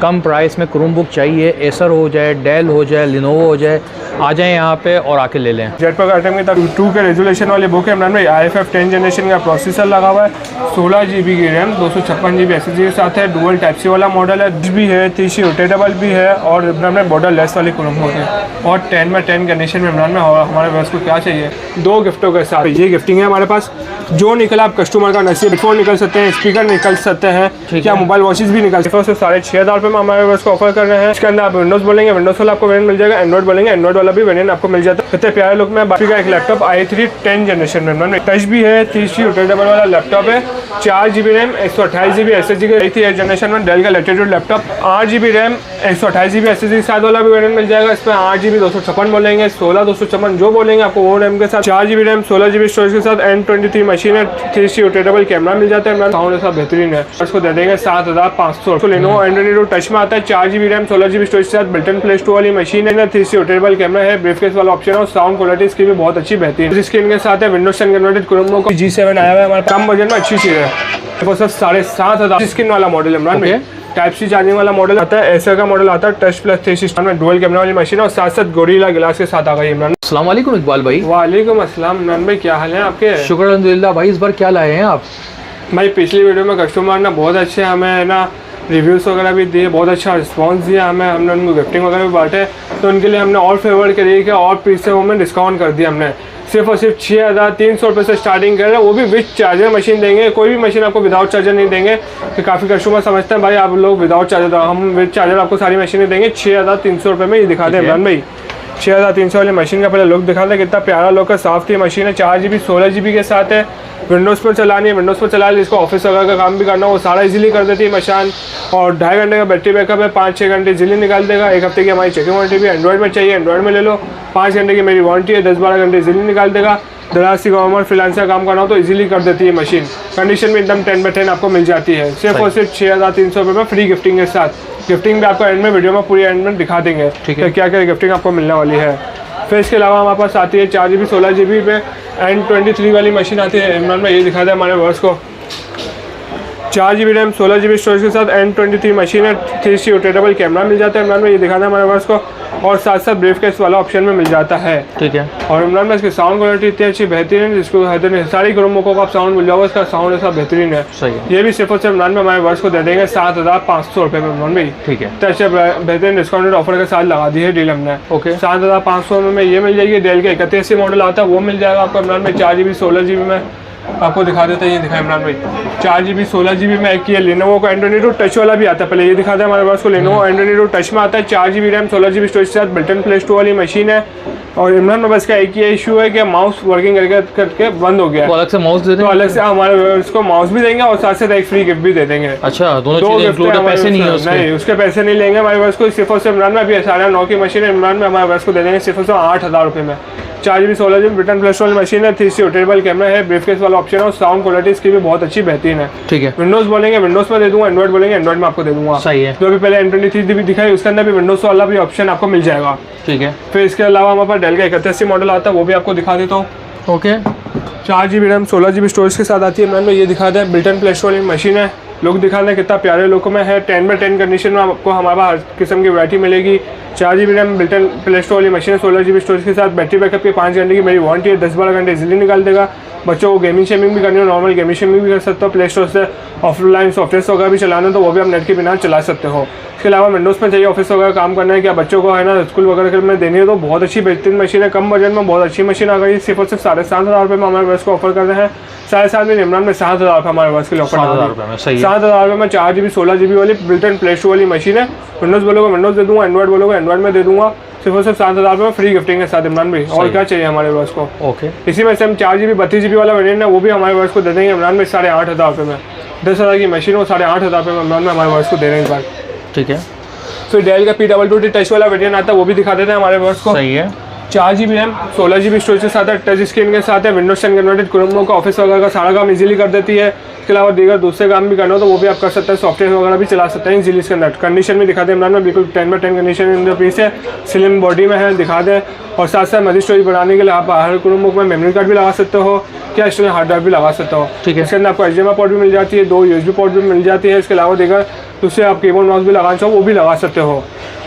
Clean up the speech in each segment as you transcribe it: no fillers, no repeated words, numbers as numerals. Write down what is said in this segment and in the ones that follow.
कम price में Chromebook चाहिए, Acer हो जाए, डेल हो जाए, लिनोवो हो जाए, आ जाएं यहाँ पे और आके ले लें। जेटपैक आइटम की तरफ 2 के रेजोल्यूशन वाली बुक है इमरान भाई। IFF 10 जनरेशन का प्रोसेसर लगा हुआ है, 16 GB की रैम, 256 GB SSD के साथ है, डुअल टाइप सी वाला मॉडल है, भी है 3C रोटेटेबल भी है और इमरान में बॉर्डर लेस वाली क्रोमबुक है और 10/10 कंडीशन में इमरान में। हमारे पास को क्या चाहिए 2 गिफ्टों के साथ ये गिफ्टिंग है हमारे पास। जो निकला आप कस्टमर का नसीब, हेडफोन निकल सकते हैं, स्पीकर निकल सकते हैं, क्या मोबाइल वॉचेस भी निकल सकते हैं। 6,500 रुपये में हमारे पास को ऑफर कर रहे हैं। इसके अंदर आप विंडोज बोलेंगे, विंडोज वाला आपको वेरिएंट मिल जाएगा, एंड्रॉइड बोलेंगे, एंड्रॉइड वाला भी वेरिएंट आपको मिल जाता है। कितने प्यारे लुक में बाकी का एक लैपटॉप i3 10 जनरेशन में टच भी है, 3C रोटेटेबल वाला लैपटॉप है, 4 GB रैम, 128 GB SSD के 8 जनरेशन में डेल का Latitude laptop, 8 GB RAM, 128 GB SSD के साथ वाला भी वेरिएंट मिल जाएगा। इसमें 8 GB 256 बोलेंगे, 16 256 जो बोलेंगे आपको वो रैम के साथ, 4 GB रैम, 16 GB स्टोरेज के साथ, N23 मशीन है, 3C रोटेटेबल कैमरा मिल जाता है, साउंड ऐसा बेहतरीन है। उसको दे देंगे 7,500। लेनोवो एंड्रॉइड टच में आता है, 4 GB रैम, 16 GB स्टोरेज के साथ, बिल्ट-इन प्ले स्टोर वाली मशीन है, 3C रोटेटेबल कैमरा है, ब्रीफकेस वाला ऑप्शन है और साउंड क्वालिटी इसकी भी बहुत अच्छी बेहतरीन है। स्क्रीन के साथ है विंडोज 10 कन्वर्टेड क्रोमबुक G7 आया हुआ है हमारे कम बजट में, अच्छी चीज़ है। देखो सर 7,500 स्क्रीन वाला मॉडल है इमरान में, टाइप सी चार्जिंग वाला मॉडल आता है, ऐसा का मॉडल आता है, टच प्लस 360 में डुअल कैमरा वाली मशीन है और साथ साथ गोरिल्ला ग्लास के साथ आ गई इमरान। अस्सलाम वालेकुम इकबाल भाई। वालेकुम अस्सलाम इमरान भाई, क्या हाल है आपके? शुक्र अल्हम्दुलिल्लाह भाई। इस बार क्या लाए हैं आप? भाई पिछली वीडियो में कस्टमर ने बहुत अच्छे हमें ना रिव्यूज़ वगैरह भी दिए, बहुत अच्छा रिस्पांस दिया हमें, हमने उनको गिफ्टिंग वगैरह भी बांटे, तो उनके लिए हमने और फेवर करिए कि और पीस से में डिस्काउंट कर दिया हमने। सिर्फ और सिर्फ 6,300 रुपये से स्टार्टिंग कर रहे हैं, वो भी विद चार्जर मशीन देंगे, कोई भी मशीन आपको विदाउट चार्जर नहीं देंगे। कि काफ़ी कस्टमर समझते हैं भाई आप लोग विदाउट चार्जर, हम विद चार्जर आपको सारी मशीनें देंगे 6,300 रुपये में। ये दिखा दें इमरान भाई 6,300 वाली मशीन का पहले लुक दिखा दें, कितना प्यारा लुक है, साफ थी मशीन है, 4 GB 16 GB के साथ है, विंडोज़ पर चलानी है, विंडोज़ पर चला ली, इसको ऑफिस वगैरह का काम भी करना हो वो सारा इजीली कर देती है मशीन। और 2.5 घंटे का बैटरी बैकअप है, 5-6 घंटे इजीली निकाल देगा। 1 हफ्ते की हमारी चेकिंग वारंटी भी, एंड्रॉइड में चाहिए एंड्रॉइड में ले लो, 5 घंटे की मेरी वारंटी है, 10-12 घंटे इजीली निकाल देगा। दराज सी गवर्नमेंट फ्रीलांस का काम करना हो तो इजीली कर देती है मशीन, कंडीशन में एकदम 10/10 आपको मिल जाती है, सिर्फ और सिर्फ 6,300 रुपये में फ्री गिफ्टिंग के साथ। गिफ्टिंग भी आपको एंड में वीडियो में पूरी एंड में दिखा देंगे कि क्या क्या गिफ्टिंग आपको मिलने वाली है। फिर इसके अलावा हमारे पास आती है 4 GB 16 GB में N23 वाली मशीन आती है इमरान में, ये दिखा दे हमारे वर्स को, 4 GB रैम, 16 GB स्टोरेज के साथ, N23 मशीन है, 3C रोटेटेबल कैमरा मिल जाता है इमरान में, ये दिखा दे हमारे वर्स को, और साथ साथ ब्रीफकेस वाला ऑप्शन में मिल जाता है। ठीक है। और इमरान में इसकी साउंड क्वालिटी इतनी अच्छी बेहतरीन है जिसको सारी क्रोमबुकों का आप साउंड मिल जाओगे, इसका साउंड ऐसा बेहतरीन है। सही है। ये भी सिर्फ और सिर्फ इमरान में हमारे वर्स को दे देंगे 7,500 रुपये में इमरान भाई। ठीक है। तो अच्छे बेहतरीन डिस्काउंटेड ऑफर के साथ लगा दी है डील हमने। ओके। 7,500 में ये मिल जाएगी, डेल के 31 मॉडल आता है वो मिल जाएगा आपको इमरान में, 4 GB 16 GB में आपको दिखा देते हैं, ये दिखा इमरान भाई 4 GB 16 GB में। एक ये लेनोवो का एंड्रॉइड टच वाला भी आता है, पहले ये दिखा दे हमारे पास को, लेनोवो एंड्रॉइड टच में आता है, 4 GB रैम, 16 GB स्टोरेज के साथ, बिल्ट-इन प्ले स्टोर वाली मशीन है। और इमरान में बस का एक ही इशू है कि माउस वर्किंग करके बंद हो गया है, अलग से माउस दे देंगे, तो अलग से हमारे उसको माउस भी देंगे और साथ साथ एक फ्री गिफ्ट भी दे देंगे। अच्छा, दोनों चीजें इंक्लूड है, पैसे नहीं है उसके? नहीं, उसके पैसे नहीं लेंगे हमारे पास को, सिर्फ और सिर्फ इमरान में अभी 9.5 की मशीन है इमरान में, हमारे पास को दे देंगे सिर्फ और सिर्फ 8,000 रुपये में। 4 GB 16 GB built-in play store machine है, 3C रोटेटेबल कैमरा है, ब्रीफकेस वाला ऑप्शन है और साउंड क्वालिटी इसकी भी बहुत अच्छी बेहतरीन है। ठीक है। विंडोज बोलेंगे विंडोज में दे दूंगा, एंड्रॉइड बोलेंगे एंड्रॉइड में आपको दे दूंगा। सही है। जो अभी पहले N23 दिखाई उसके अंदर भी विंडोज वाला भी ऑप्शन आपको मिल जाएगा। ठीक है। फिर इसके अलावा हमारे पास डेल का 31 मॉडल आता है, वो भी आपको दिखा देता हूँ। Okay. 4 GB RAM, 16 GB storage के साथ आती है मैंने, ये दिखा दें, बिल्ट-इन प्ले स्टोर मशीन है, लुक दिखा दें कितना प्यारे लुक में है, 10/10 कंडीशन में आपको हमारे पास हर किस्म की वैरायटी मिलेगी। 4 GB RAM, built-in play store वाली मशीन है, 16 GB स्टोरेज के साथ, बैटरी बैकअप की 5 घंटे की मेरी वारंटी है, 10-12 घंटे इजीली निकाल देगा। बच्चों को गेमिंग शेमिंग भी करनी हो, नॉर्मल गेमिंग शेमिंग भी कर सकते हो, प्ले स्टोर से ऑफलाइन सॉफ्टवेयर वगैरह भी चलाना है तो वो भी आप नेट के बिना चला सकते हो। इसके अलावा विंडोज़ में चाहिए, ऑफिस वगैरह काम करना है, क्या बच्चों को है ना स्कूल वगैरह में देनी है तो बहुत अच्छी बेहतरीन मशीन है, कम बजट में बहुत अच्छी मशीन आ गई। सिर्फ और सिर्फ 7,500 रुपये में हमारे पास को ऑफर कर रहे हैं, 7,500 में इमरान में 7,000 रुपये हमारे पास के लिए ऑफर 7,000 रुपये में 4 GB 16 GB वाली बिल्ट-इन प्ले स्टोर वाली मशीन है। विंडोज़ बोलोगे विंडोज़ दे दूँगा, एंड्रॉइड बोलोगे एंड्रॉइड में दे दूँगा, सिर्फ और सिर्फ 7,000 रुपये में फ्री गिफ्टिंग के साथ इमरान भाई। और क्या चाहिए हमारे पास को? ओके। इसी में से हम 4 GB 32 GB वाला वेरिएंट है वो भी हमारे पास को दे देंगे इमरान में 8,500 रुपये में। 10,000 की मशीन हो 8,500 रुपये में इमरान में हमारे पास को दे रहे हैं इस बार। ठीक है। फिर डेल का P22T टच वाला वेरिएंट आता है वो भी दिखा देते हैं हमारे पास को। सही है। 4 GB रैम 16 GB स्टोरेज के साथ है, टच स्क्रीन के साथ है, विंडोज 10 कन्वर्टेड, क्रोम का ऑफिस वगैरह का सारा काम इजीली कर देती है। इसके अलावा दीगर दूसरे काम भी करना हो तो वो भी आप कर सकते हैं, सॉफ्टवेयर वगैरह भी चला सकते हैं इजीली इसके अंदर। कंडीशन भी दिखा दें इमरान में, बिल्कुल 10/10 कंडीशन अंदर पीस है, स्लिम बॉडी में है, दिखा दें। और साथ साथ मजीद स्टोरेज बढ़ाने के लिए आप हर क्रोम बुक में मेमोरी कार्ड भी लगा सकते हो, क्या एक्सटर्नल हार्ड ड्राइव भी लगा सकते हो। ठीक है। इसके अंदर आपको HDMI पोर्ट भी मिल जाती है, 2 USB पोर्ट भी मिल जाती है। इसके अलावा देकर दूसरे आप कीबोर्ड माउस भी लगाना चाहो वो भी लगा सकते हो।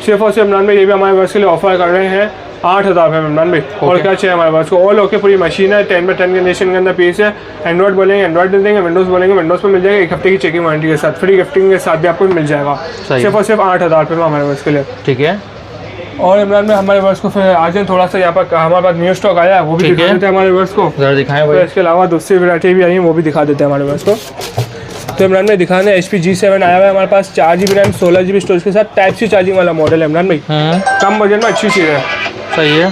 सिर्फ और सिर्फ इमरान में ये भी हमारे वर्ष के लिए ऑफर कर रहे हैं 8,000 रुपये में इमरान भाई। और क्या चाहिए हमारे पास को, ऑल ओके पूरी मशीन है, 10/10 कंडीशन के अंदर पीस है। एंड्रॉइड बोलेंगे एंड्रॉइड दे देंगे, विंडोज़ बोलेंगे विंडोज़ पर मिल जाएगा, 1 हफ्ते की चेकिंग वारंटी के साथ, फ्री गिफ्टिंग के साथ भी आपको मिल जाएगा। सिर्फ और सिर्फ 8,000 रुपये में हमारे वर्ष के लिए। ठीक है। और इमरान में हमारे वर्ष को फिर आज थोड़ा सा यहाँ पर हमारे पास न्यू स्टॉक आया है वो भी दिखा देते हैं हमारे वर्ष को, जरा दिखाएं भाई। इसके अलावा दूसरी वैरायटी भी आई है वो भी दिखा देते हैं हमारे वर्ष को। तो इमरान में दिखाना है HP G7 आया हुआ है हमारे पास, 4 GB रैम 16 GB स्टोरेज के साथ, टाइप C चार्जिंग वाला मॉडल है इमरान भाई। कम बजट में अच्छी चीज़ है। सही है।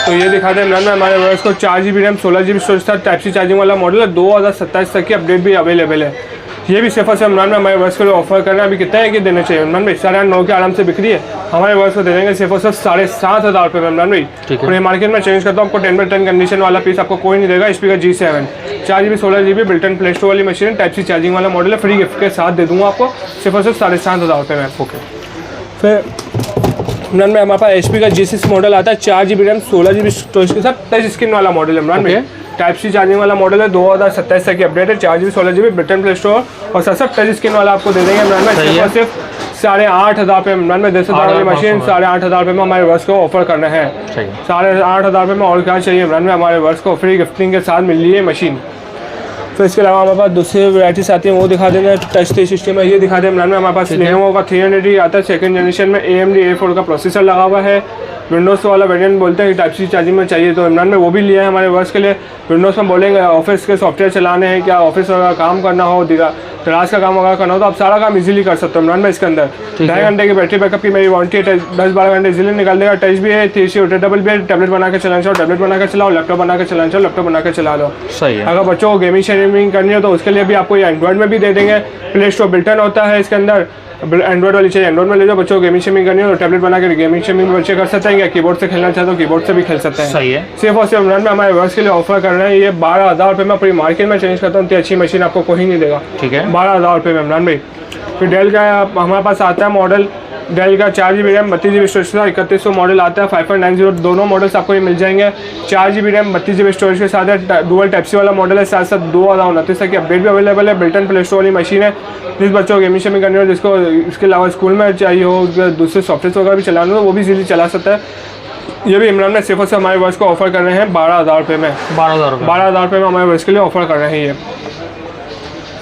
तो ये दिखाते हैं इमरान में हमारे वर्ष को 4 GB रैम 16 GB स्टोरेज के साथ, टाइप C चार्जिंग वाला मॉडल है, 2027 तक की अपडेट भी अवेलेबल है। ये भी सिर्फ से इमरान में हमारे वर्ष के लिए ऑफर करना है। अभी कितना है कि देना चाहिए इमरान भाई? 9.5 के आराम से बिक्री है, हमारे वर्ष को दे देंगे सिर्फ और सिर्फ 7,500 रुपये में इमरान भाई। और ये मार्केट में चेंज करता हूँ आपको 10/10 कंडीशन वाला पीस आपको कोई नहीं देगा। HP का G7 4 GB 16 GB built-in play store वाली मशीन, टाइप C चार्जिंग वाला मॉडल है, फ्री गिफ्ट के साथ दे दूँगा आपको सिर्फ और सिर्फ 7,500 रुपये में। ओके। फिर इमरान में हमारे पास HP का G6 मॉडल आता है, 4 GB रैम 16 GB स्टोरेज के साथ, टच स्क्रीन वाला मॉडल है इमरान में, टाइप C चार्जिंग वाला मॉडल है, 2027 तक की अपडेट है, 4 GB 16 GB Britain play store और साथ साथ टच स्क्रीन वाला आपको दे देंगे इमरान में सिर्फ 8,500 रुपये इमरान में। 10,000 वाली मशीन 8,500 रुपये में हमारे वर्ष को ऑफर करना है। 8,500 रुपये में और क्या चाहिए इमरान में, हमारे वर्ष को फ्री गिफ्टिंग के साथ मिल रही है मशीन। फिर इसके अलावा हमारे पास दूसरी वैराइटीज आती हैं वो दिखा देंगे, टच सिस्टम है ये दिखा दें इमरान में। हमारे पास लेनोवो का 380 आता है, 2nd जनरेशन में AMD A4 का प्रोसेसर लगा हुआ है। विंडोज़ वाला वेरिएंट बोलते हैं कि टाइप C चार्जिंग में चाहिए तो इमरान में वो भी लिया है हमारे वर्ष के लिए। विंडोज़ में बोलेंगे ऑफिस के सॉफ्टवेयर चलाने हैं, क्या ऑफिस वगैरह काम करना हो, क्लास का काम वगैरह करना हो तो आप सारा काम इजीली कर सकते हो इमरान में। इसके अंदर 2.5 घंटे की बैटरी बैकअप की मेरी वारंटी है, 10-12 घंटे इजीली निकाल देगा। टच भी है, 3C रोटेटेबल भी है, टैबलेट बना के चलाना चाहो टैबलेट बना के चलाओ, लैपटॉप बना के चलाना चाहो लैपटॉप बना के चला लो। सही है। अगर बच्चों को गेमिंग शेमिंग करनी हो तो उसके लिए भी आपको ये एंड्रॉइड में भी दे देंगे, प्ले स्टोर बिल्टन होता है इसके अंदर, एंड्रॉइड वाली चाहिए एंड्रॉइड में ले जाओ। बच्चों को गेमिंग शेमिंग करनी हो तो टैबलेट बना के गेमिंग शेमिंग बच्चे कर सकते हैं, या कीबोर्ड से खेलना चाहते हो कीबोर्ड से भी खेल सकते हैं। सही है। सिर्फ और सिर्फ इमरान में हमारे वर्ष के लिए ऑफर कर रहे हैं, ये 12,000 रुपये में पूरी मार्केट में चेंज करता हूँ, इतनी अच्छी मशीन आपको कोई नहीं देगा। ठीक है। 12,000 रुपये में इमरान भाई। फिर डेल का हमारे पास आता है मॉडल, डेल का 4 GB रैम 32 GB स्टोरेज के साथ 3100 मॉडल आता है, 5.90 दोनों मॉडल्स आपको ये मिल जाएंगे। 4 GB रैम 32 GB स्टोरेज के साथ है, डुअल टाइप C वाला मॉडल है, साथ साथ 2029 तक की अपडेट भी अवेलेबल है। बिल्टन प्ले स्टोर वाली मशीन है, जिस बच्चों को गेमिंग शेमिंग करनी हो, जिसको इसके अलावा स्कूल में चाहिए हो, दूसरे सॉफ्टवेयर वगैरह भी चलाना हो वो भी इजीली चला सकता है। ये भी इमरान में सिर्फ से हमारे वर्ष को ऑफर कर रहे हैं 12,000 रुपये में। 12,000 रुपये में हमारे वर्ष के लिए ऑफर कर रहे हैं ये।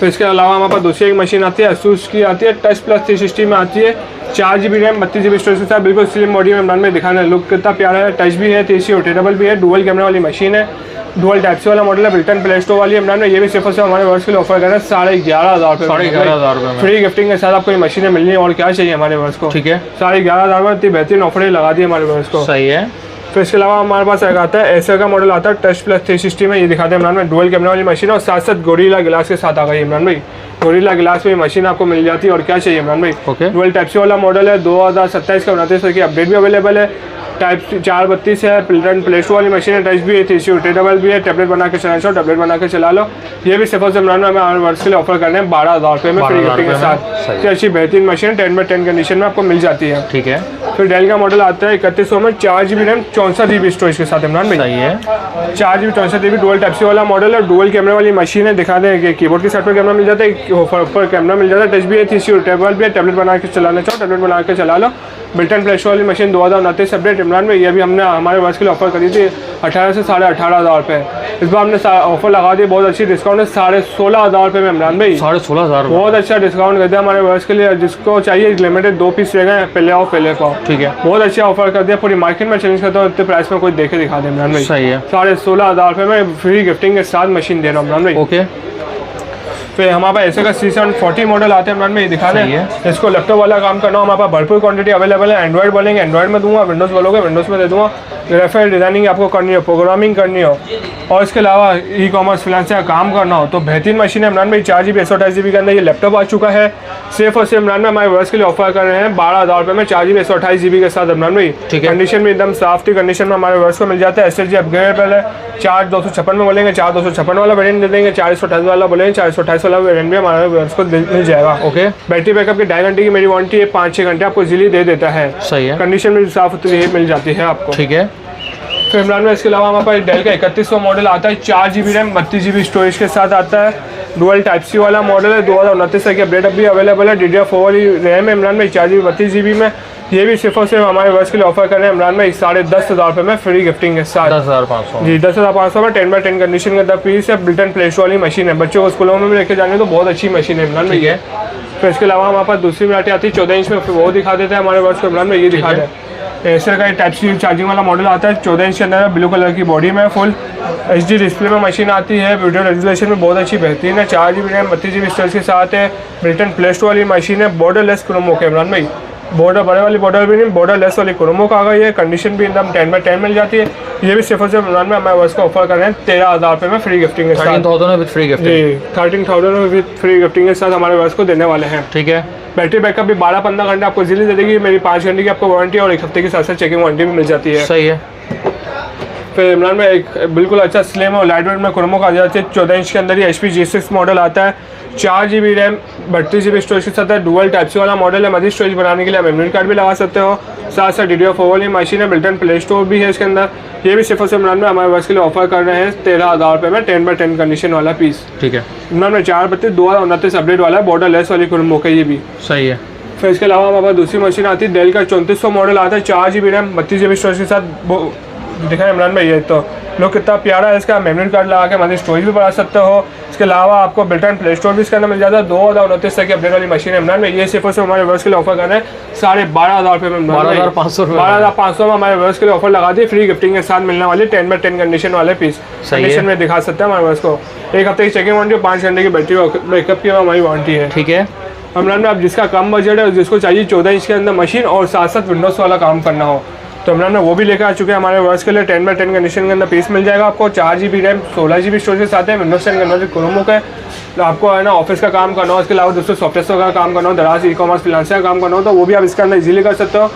तो इसके अलावा हमारे पास दूसरी एक मशीन आती है, ASUS की आती है, टच प्लस 360 में आती है, 4 GB रैम 32 GB स्टोरेज के साथ, बिल्कुल स्लिम बॉडी में इमरान में दिखाना है, लुक कितना प्यारा है, टच भी है, 3C रोटेटेबल भी है, डुअल कैमरा वाली मशीन है, डुअल टाइप C वाला मॉडल है, बिल्टन प्ले स्टोर वाली इमरान में। ये भी सिर्फ से हमारे वर्ष के लिए ऑफर कर रहे हैं 11,500 रुपये। 11,500 रुपये में फ्री गिफ्टिंग के साथ आपको ये मशीनें मिलनी है, और क्या चाहिए हमारे वर्ष को। ठीक है। 11,500 में इतनी बेहतरीन ऑफर लगा दी हमारे वर्ष को। सही है। फिर इसके अलावा हमारे पास एक आता है एसर का मॉडल आता है, टच प्लस 360 में, ये दिखाते हैं इमरान में, डुअल कैमरा वाली मशीन है और साथ साथ गोरिल्ला गिलास के साथ आ गई इमरान भाई। गोरिल्ला गिलास में मशीन आपको मिल जाती है, और क्या चाहिए इमरान भाई। डुअल टाइप C वाला मॉडल है, 2027 का 29 की अपडेट भी अवेलेबल है, टाइप 432 है, बिल्टन प्ले स्टोर वाली मशीन है, टच भी है, 3C रोटेटेबल भी है, टैबलेट बना के चलाना चाहो टैबलेट बना के चला लो। ये भी सिर्फ इमरान में हमें वर्ष के लिए ऑफर करने हैं 12,000 रुपये में फ्री गिफ्टिंग के साथ। अच्छी बेहतरीन मशीन 10/10 कंडीशन में आपको मिल जाती है। ठीक है। फिर डेल का मॉडल आता है 3100 में, 4 GB रैम 64 GB स्टोरेज के साथ इमरान भाई। सही है। 4 GB 64 GB dual type C वाला मॉडल है, डुअल कैमरा वाली मशीन है, दिखा दें कि कीबोर्ड के साइड पर कैमरा मिल जाता है, ऊपर कैमरा मिल जाता है, टच भी है, 3C रोटेटेबल भी है, टैबलेट बना के चलाना चाहो टैबलेट बना के चला लो। बिल्टन प्ले स्टोर वाली मशीन 2029 अपडेट इमरान में, ये भी हमने हमारे वर्ष के लिए ऑफर करी थी 18 से 18,500 रुपये। इस बार हमने ऑफर लगा दी, बहुत अच्छी डिस्काउंट है, 16,500 रुपये में इमरान भाई। 16,500 बहुत अच्छा डिस्काउंट कर दिया हमारे वर्ष के लिए, जिसको चाहिए लिमिटेड 2 पीस रह गए, पहले आओ पहले को। ठीक है। बहुत अच्छा ऑफर कर दिया, पूरी मार्केट में चेंज करता हूँ, इतने प्राइस में कोई देखे दिखा दे इमरान भाई। सही है। 16,500 रुपये में फ्री गिफ्टिंग के साथ मशीन दे रहा हूँ इमरान भाई। ओके। फिर हमारे पास ऐसे का C740 मॉडल आते हैं इमरान में, ये दिखा रहे हैं। इसको लैपटॉप वाला काम करना हो, हमारे पास भरपूर क्वांटिटी अवेलेबल है, एंड्रॉइड बोलेंगे एंड्रॉइड में दूंगा, विंडोज़ बोलोगे विंडोज़ में दे दूंगा, ग्राफिक डिज़ाइनिंग आपको करनी हो, प्रोग्रामिंग करनी हो और इसके अलावा ई कॉमर्स फ्रीलांसर का काम करना हो तो बेहतरीन मशीन है इमरान भाई। 4GB 128GB के अंदर ये लैपटॉप आ चुका है। सिर्फ और सिर्फ इमरान में हमारे वर्ष के लिए ऑफर कर रहे हैं 12,000 रुपये में 4GB 128GB के साथ इमरान भाई। ठीक है। कंडीशन में एकदम साफ थी कंडीशन में हमारे वर्ष को मिल जाता है। SSD अपग्रेडेबल है। 4256 में बोलेंगे 4256 वाला वेरिएंट दे देंगे, 4028 वाला बोलेंगे 4028 वाला वेरिएंट भी हमारे वर्ष को मिल जाएगा। ओके। बैटरी बैकअप की 2.5 घंटे की मेरी वारंटी है, 5-6 घंटे आपको इजीली दे देता है। सही है। कंडीशन में साफ सुथरी मिल जाती है आपको। ठीक है। फिर इमरान में इसके अलावा हमारे पास डेल का 3100 मॉडल आता है, 4GB रैम 32GB स्टोरेज के साथ आता है। डुअल टाइप सी वाला मॉडल है, 2029 तक की अपडेट अभी अवेलेबल है। DDR4 वाली रैम है इमरान में, 4GB 32GB में। ये भी सिर्फ और सिर्फ हमारे वर्ष के लिए ऑफर कर रहे हैं इमरान में 10,500 रुपये में फ्री गिफ्टिंग के साथ। 10,500 जी 10,500 में 10x10 कंडीशन के अंदर पीस है। बिल्टन प्ले स्टोर वाली मशीन है, बच्चों को स्कूलों में भी लेके जाने तो बहुत अच्छी मशीन है इमरान में ये। फिर इसके अलावा हमारे पास दूसरी वैरायटी आती है 14 इंच में, फिर वो दिखा देते हैं हमारे वर्ष को इमरान में। ये दिखा दें एसर का टाइप सी चार्जिंग वाला मॉडल आता है, 14 इंच के अंदर ब्लू कलर की बॉडी में, फुल HD डिस्प्ले में मशीन आती है। वीडियो रेजोल्यूशन में बहुत अच्छी बेहतरीन है। 4GB रैम 32GB स्टोरेज के साथ है। बिल्टन प्ले स्टोर वाली मशीन है। बॉर्डरलेस क्रोमो के इमरान भाई, बॉर्डर बड़े वाली बॉर्डर भी नहीं, बॉर्डरलेस वाली क्रोमो का आ गई है। कंडीशन भी एकदम 10x10 मिल जाती है। ये भी सिर्फ और सिर्फ इमरान में हमारे वर्ष को ऑफर कर रहे हैं 13,000 रुपये में फ्री गिफ्टिंग के साथ। 13,000 विद फ्री गिफ्टिंग। जी 13,000 विद फ्री गिफ्टिंग के साथ हमारे वर्ष को देने वाले हैं। ठीक है। बैटरी बैकअप भी 12-15 घंटे आपको इजीली दे देगी। मेरी 5 घंटे की आपको वारंटी और 1 हफ्ते की साथ साथ चेकिंग वारंटी भी मिल जाती है। सही है। फिर इमरान में एक बिल्कुल अच्छा स्लिम और लाइट वेट में क्रोमो का आ जाती है। 14 इंच के अंदर ही HP G6 मॉडल आता है, 4GB रैम 32GB स्टोरेज के साथ है। डुअल टाइप सी वाला मॉडल है। मजीद स्टोरेज बनाने के लिए आप मेमोरी कार्ड भी लगा सकते हो। साथ साथ DDR4 वाली मशीन है। बिल्टन प्ले स्टोर भी है इसके अंदर। ये भी सिर्फ और सिर्फ इमरान में हमारे वर्ष के लिए ऑफर कर रहे हैं 13,000 रुपये में 10x10 कंडीशन वाला पीस। ठीक है। इमरान में 4/32 2029 अपडेट वाला है, बॉर्डरलेस वाली क्रोमो का ये भी। सही है। फिर इसके अलावा हमारे पास दूसरी मशीन आती है डेल का 3400 मॉडल आता है, 4GB रैम 32GB स्टोरेज के साथ। दिखा है इमरान भाई ये तो लोग कितना प्यारा है। इसका मेमोरी कार्ड लगा के मतलब स्टोरेज भी बढ़ा सकते हो। इसके अलावा आपको बिल्टन प्ले स्टोर भी इसके अंदर मिल जाता है। 2029 तक की अपडेट वाली मशीन है इमरान में। ये सिर्फ और सिर्फ हमारे वर्ष के लिए ऑफर कर रहे हैं 12,500 रुपये में। 12,500 में हमारे वर्ष के लिए ऑफर लगा दी फ्री गिफ्टिंग के साथ मिलने वाली 10x10 कंडीशन वाले पीस। कंडीशन में दिखा सकते हैं हमारे वर्ष को। 1 हफ्ते की चेकिंग वारंटी, 5 घंटे की बैटरी बैकअप की हमारी वारंटी है। ठीक है। इमरान में आप जिसका कम बजट है, जिसको चाहिए 14 इंच के अंदर मशीन और साथ साथ विंडोज़ वाला काम करना हो तो इमरान में वो भी लेकर आ चुके हैं हमारे वर्ष के लिए। 10x10 कंडीशन के अंदर पीस मिल जाएगा आपको। 4GB रैम 16GB स्टोरेज के साथ है। विंडोज 10 के अंदर क्रोमो का आपको है ना ऑफिस का काम करना हो, इसके अलावा दूसरे सॉफ्टवेयर का काम करना हो, दराज ई कॉमर्स फ्रीलांसर का काम करना हो तो वो भी आप इसके अंदर इजीली कर सकते हो।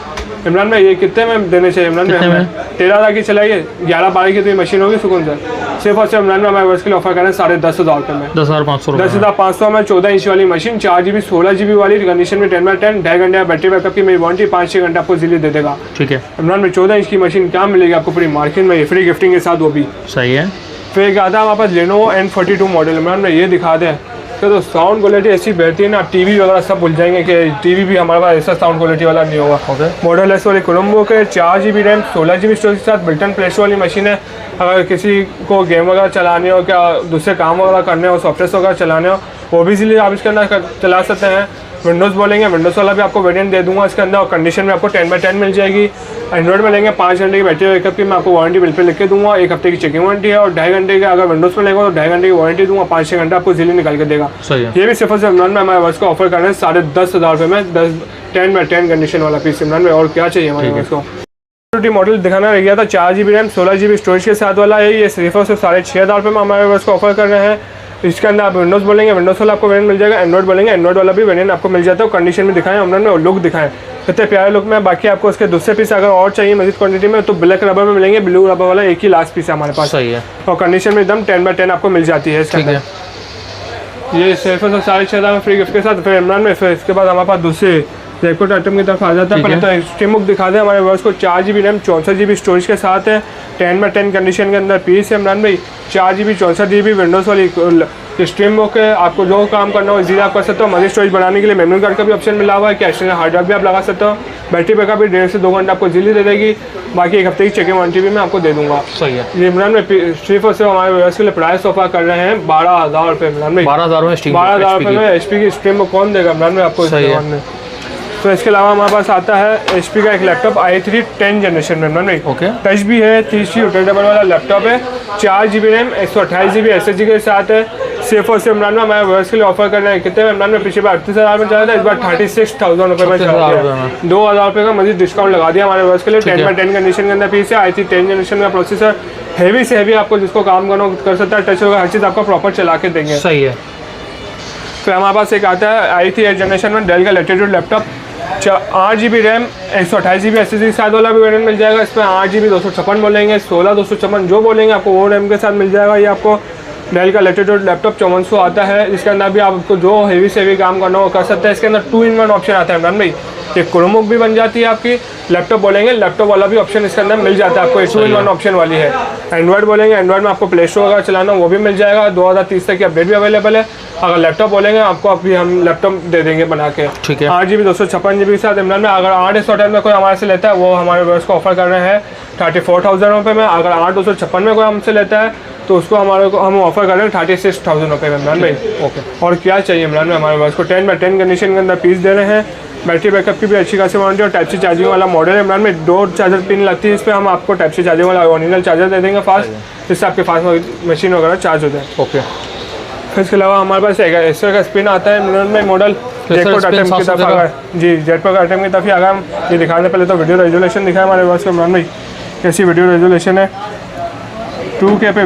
इमरान में ये कितने में देने चाहिए इमरान में? 13,000 की चलाइए, 11-12 की तो ये मशीन होगी सुकून से। सिर्फ और सिर्फ इमरान में हमारे वर्ष के लिए ऑफर करें 10,500 रुपये में। 10,500 में 14 इंच वाली मशीन, 4GB 16GB वाली कंडीशन में 10x10, 2.5 घंटे बैटरी बैकअप की मेरी वारंटी, 5-6 घंटे आपको इजीली दे देगा। ठीक है। इमरान में 14 इंच की मशीन क्या मिलेगी आपको पूरी मार्केट में, ये फ्री गिफ्टिंग के साथ वो भी। सही है। फिर एक आता है हमारे पास Lenovo N42 मॉडल। इमरान में ये दिखा दें तो साउंड क्वालिटी ऐसी बेहतरीन है, आप टीवी वगैरह सब भूल जाएंगे कि टीवी भी हमारे पास ऐसा साउंड क्वालिटी वाला नहीं होगा। मॉडललेस वाली क्रोमो के 4GB रैम 16GB स्टोरेज के साथ बिल्टन प्ले स्टोर वाली मशीन है। अगर किसी को गेम वगैरह चलाने हो, क्या दूसरे काम वगैरह करने हो, सॉफ्टवेयर वगैरह चलाने हो, वो भी इजीली आप इसके अंदर चला सकते हैं। विंडोज़ बोलेंगे विंडोज़ वाला भी आपको वेरिएंट दे दूंगा इसके अंदर और कंडीशन में आपको 10x10 मिल जाएगी। एंड्रॉइड में लेंगे 5 घंटे की बैटरी बैकअप की मैं आपको वारंटी बिल पे लिख के दूंगा। 1 हफ्ते की चेकिंग वारंटी है और 2.5 घंटे की अगर विंडोज़ में लेंगे तो 2.5 घंटे की वारंटी दूंगा, 5-6 घंटे आपको इजीली निकाल के देगा। ये भी सिर्फ इमरान में हमारे वर्ष को ऑफर कर रहे हैं 10,500 रुपये में 10x10 कंडीशन वाला पीस इमरान में। और क्या चाहिए हमारे वर्ष को? मॉडल दिखाना रह गया था, 4GB रैम 16GB स्टोरेज के साथ वाला है। ये सिर्फ और सिर्फ 6,500 रुपये में हमारे वर्ष को ऑफर कर रहे हैं। इसके अंदर आप विंडोज़ बोलेंगे विंडोज़ वाला आपको वेरिएंट मिल जाएगा, एंड्रॉइड बोलेंगे एंड्रॉइड वाला भी वेरिएंट आपको मिल जाता है। कंडीशन में दिखाएं इमरान में और लुक दिखाएं कितने प्यारे लुक में। बाकी आपको इसके दूसरे पीस अगर और चाहिए मजीद क्वांटिटी में तो ब्लैक रबर में मिलेंगे, ब्लू रबर वाला एक ही लास्ट पीस है हमारे पास। सही है। और कंडीशन में एकदम 10x10 आपको मिल जाती है इसके अंदर। ये सिर्फ 6,500 में फ्री गिफ्ट के साथ। फिर इमरान में फिर इसके बाद हमारे पास दूसरे रेकॉर्ड आइटम की तरफ आ जाता है। पहले तो एक्सट्रीम बुक दिखा दें हमारे वर्ष को। 4GB रैम 64GB स्टोरेज के साथ है, 10x10 कंडीशन के अंदर पीस है इमरान भाई। 4GB 64GB विंडोज़ वाली स्ट्रीम बुक है। आपको जो काम करना हो इजीली आप कर सकते हो। मजीद स्टोरेज बनाने के लिए मेमोरी कार्ड का भी ऑप्शन मिला हुआ है कि एक्सटर्नल हार्ड ड्राइव भी आप लगा सकते हो। बैटरी बैकअप भी 1.5 से 2 घंटे आपको इजीली दे देगी। बाकी 1 हफ्ते की चेकिंग वारंटी भी मैं आपको दे दूंगा। सही है। ये इमरान में सिर्फ और सिर्फ हमारे व्यवस्था के लिए प्राइस ऑफर कर रहे हैं 12,000 रुपये इमरान में। 12,000 रुपये में HP की स्ट्रीम बुक कौन देगा इमरान में आपको? तो इसके अलावा हमारे पास आता है HP का एक लैपटॉप i3 10 जनरेशन में इमरान भाई। टच भी है, 3C रोटेटेबल वाला लैपटॉप है। 4GB रैम 128GB SSD के साथ है। सिर्फ और सिर्फ इमरान में हमारे व्यूअर्स के लिए ऑफर कर रहे हैं। कितने में इमरान में? पिछली बार 38,000 में चला था, इस बार 36,000 रुपये में चला गया। 2,000 रुपये का मजीद डिस्काउंट लगा दिया हमारे व्यूअर्स के लिए। 10 में 10 कंडीशन के अंदर पीस है, आई थी 10 जनरेशन का प्रोसेसर, हैवी से हैवी आपको जिसको काम करना कर सकता है, टच होगा, हर चीज़ आपको प्रॉपर चला के देंगे। सही है। फिर हमारे पास एक आता है आई थी 8 जनरेशन में डेल का Latitude laptop, 8 GB RAM 128 GB SSD के साथ वाला भी वेरिएंट मिल जाएगा। इसमें 8 GB 256 बोलेंगे, 16 256 जो बोलेंगे आपको वो रैम के साथ मिल जाएगा। ये आपको डेल का लेटेट्यूड लैपटॉप 5400 आता है। इसके अंदर भी आपको जो हेवी से हेवी काम करना हो कर सकते हैं। इसके अंदर 2-in-1 ऑप्शन आता है इमरान भाई, ये क्रोमबुक भी बन जाती है आपकी, लैपटॉप बोलेंगे लैपटॉप वाला भी ऑप्शन इसके अंदर मिल जाता है आपको। 2-in-1 ऑप्शन वाली है। एंड्रॉइड बोलेंगे एंड्रॉइड में आपको प्ले स्टोर वगैरह चलाना वो भी मिल जाएगा। 2030 तक की अपडेट भी अवेलेबल है। अगर लैपटॉप बोलेंगे आपको अभी हम लैपटॉप दे देंगे बना के। ठीक है। 8 GB 256 GB के साथ इमरान में अगर 8 में कोई हमारे से लेता है वो हमारे व्यूअर्स को ऑफर कर रहे हैं 34,000 रुपये में। अगर 8 256 में कोई हमसे लेता है तो उसको हम ऑफर कर रहे हैं 36,000 रुपये में इमरान भाई। ओके। और क्या चाहिए इमरान में? हमारे व्यूअर्स को 10 में 10 कंडीशन के अंदर पीस दे रहे हैं। बैटरी बैकअप की भी अच्छी खासी वारंटी और टाइप सी चार्जिंग वाला मॉडल है इमरान में। 2 चार्जर पिन लगती है इस पर, हम आपको टाइप सी चार्जिंग वाला ओरिजिनल चार्जर दे देंगे फास्ट, जिससे आपके फास्ट मशीन वगैरह चार्ज हो जाए। ओके। फिर इसके अलावा हमारे पास एसर का स्पिन आता है इमरान में मॉडल, जेटपॉट आइटम की तरफ आ गया जी, जेटपॉट आइटम की तरफ ही आ गया। हम ये दिखाने पहले तो वीडियो रेजोल्यूशन दिखाया हमारे पास इमरान भाई, कैसी वीडियो रेजोल्यूशन है। 2K पे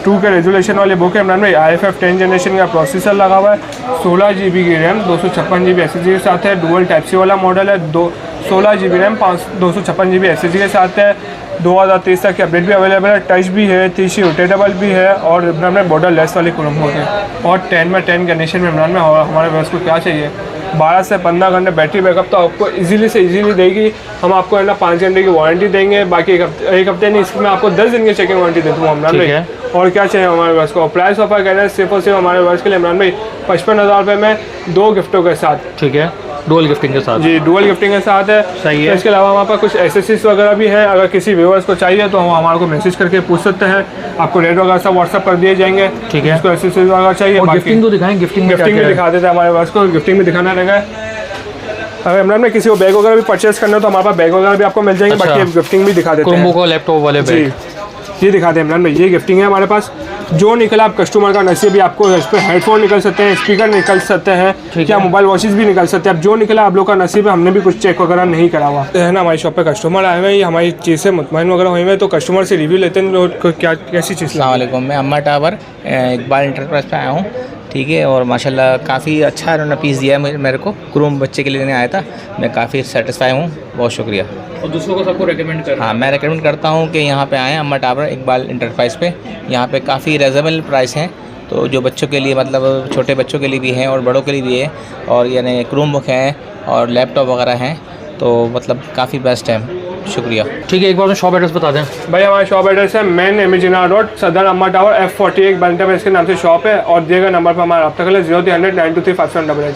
2K रेजोल्यूशन वाली बुक है इमरान भाई। IFF 10 जनरेशन का प्रोसेसर लगा हुआ है, 16 GB की रैम 256 GB SSD के साथ है। डुअल टाइप सी वाला मॉडल है, 16 GB रैम 256 GB SSD के साथ है। 2023 तक की अपडेट भी अवेलेबल है, टच भी है, 3C रोटेटेबल भी है और इमरान में बॉर्डर लेस वाली क्रोमबुक है। और 10 में 10 कंडीशन में इमरान में हमारे व्यूअर्स को क्या चाहिए? 12 से 15 घंटे बैटरी बैकअप तो आपको इजीली से इजीली देगी। हम आपको है ना 5 घंटे की वारंटी देंगे, बाकी एक हफ्ते नहीं, इसमें आपको 10 दिन की चेकिंग वारंटी देता हूँ इमरान भाई। और क्या चाहिए हमारे व्यूअर्स को? प्राइस ऑफर कर रहे हैं सिर्फ और सिर्फ हमारे व्यूअर्स के लिए इमरान भाई 55,000 रुपये में 2 गिफ्टों के साथ। ठीक है, डुअल गिफ्टिंग के साथ जी, डुअल गिफ्टिंग के साथ है। सही है। इसके अलावा हमारे पास कुछ एसेसरीज वगैरह भी है, अगर किसी व्यूअर्स को चाहिए तो हम हमारे को मैसेज करके पूछ सकते हैं, आपको रेट वगैरह सब व्हाट्सअप कर दिए जाएंगे। ठीक है। इसको एसेसरीज वगैरह चाहिए, गिफ्टिंग तो दिखाएं, गिफ्टिंग भी दिखा देते हैं हमारे पास को, गिफ्टिंग भी दिखाना रहेगा। अगर इमरान में किसी को बैग वगैरह भी परचेस करना है तो हमारे पास बैग वगैरह भी आपको मिल जाएंगे। अच्छा। बाकी गिफ्टिंग भी दिखा देते हैं, क्रोमबुक और लैपटॉप वाले बैग ये दिखाते हैं इमरान भाई। ये गिफ्टिंग है हमारे पास, जो निकला आप कस्टमर का नसीब, भी आपको इस पर हेडफोन निकल सकते हैं, स्पीकर निकल सकते हैं, क्या मोबाइल वॉचेस भी निकल सकते हैं। अब जो निकला आप लोग का नसीब है, हमने भी कुछ चेक वगैरह नहीं करा हुआ है ना। हमारी शॉप पे कस्टमर आए हुए हैं, हमारी चीज़ से मुतमईन वगैरह हुए हैं, तो कस्टमर से रिव्यू लेते हैं क्या कैसी चीज़। अस्सलाम वालेकुम, मैं अम्मा टावर इकबाल इंटरप्राइज पे आया हूँ। ठीक है, और माशाल्लाह काफ़ी अच्छा उन्होंने पीस दिया है मेरे को। क्रोम बच्चे के लिए लेने आया था, मैं काफ़ी सेटिस्फाई हूँ, बहुत शुक्रिया। और दूसरों को सबको रेकमेंड कर? हाँ, मैं रेकमेंड करता हूँ कि यहाँ पे आएँ अम्मा टावर इकबाल इंटरप्राइज पे। यहाँ पे काफ़ी रिजनेबल प्राइस हैं, तो जो बच्चों के लिए मतलब छोटे बच्चों के लिए भी हैं और बड़ों के लिए भी है, और यानी क्रोम बुक हैं और लैपटॉप वगैरह हैं, तो मतलब काफ़ी बेस्ट है। शुक्रिया। ठीक है, एक बार शॉप एड्रेस बता दें भाई। हमारा शॉप एड्रेस है मेन एमिजिना रोड, सदर अम्मा टावर, F41 बनते इसके नाम से शॉप है, और दिए गए नंबर पर हमारा रब्ता कर लें 0300 923 5788।